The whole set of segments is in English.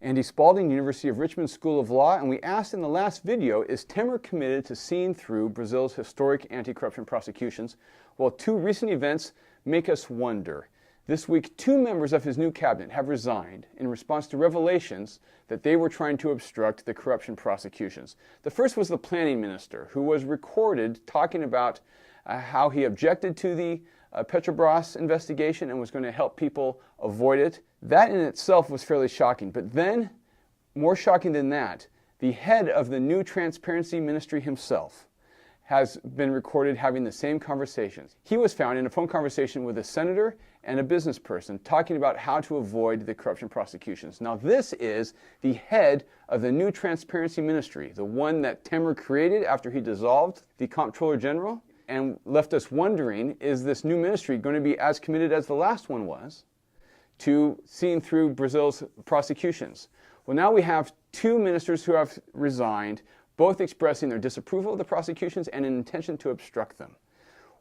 Andy Spalding, University of Richmond School of Law, and we asked in the last video, is Tamra committed to seeing through Brazil's historic anti-corruption prosecutions? Well, two recent events make us wonder. This week, two members of his new cabinet have resigned in response to revelations that they were trying to obstruct the corruption prosecutions. The first was the planning minister, who was recorded talking about how he objected to the Petrobras investigation and was going to help people avoid it. That in itself was fairly shocking. But then, more shocking than that, the head of the new transparency ministry himself has been recorded having the same conversations. He was found in a phone conversation with a senator and a business person talking about how to avoid the corruption prosecutions. Now this is the head of the new transparency ministry, the one that Tamra created after he dissolved the comptroller general, and left us wondering, is this new ministry going to be as committed as the last one was to seeing through Brazil's prosecutions? Well, now we have two ministers who have resigned, both expressing their disapproval of the prosecutions and an intention to obstruct them.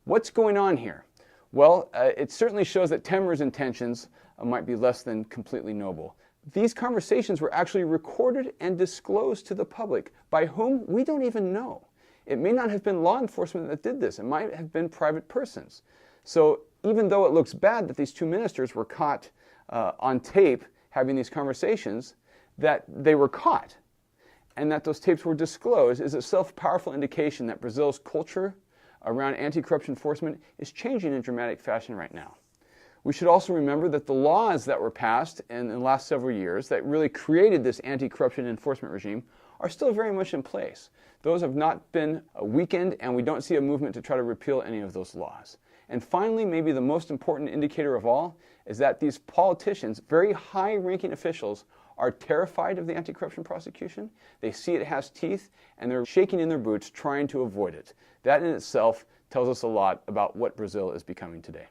What's going on here? Well, it certainly shows that Tamra's intentions might be less than completely noble. These conversations were actually recorded and disclosed to the public. By whom? We don't even know. It may not have been law enforcement that did this. It might have been private persons. So even though it looks bad that these two ministers were caught on tape having these conversations, that they were caught and that those tapes were disclosed is a self-powerful indication that Brazil's culture around anti-corruption enforcement is changing in dramatic fashion right now. We should also remember that the laws that were passed in the last several years that really created this anti-corruption enforcement regime are still very much in place. Those have not been weakened, and we don't see a movement to try to repeal any of those laws. And finally, maybe the most important indicator of all is that these politicians, very high-ranking officials, are terrified of the anti-corruption prosecution. They see it has teeth, and they're shaking in their boots trying to avoid it. That in itself tells us a lot about what Brazil is becoming today.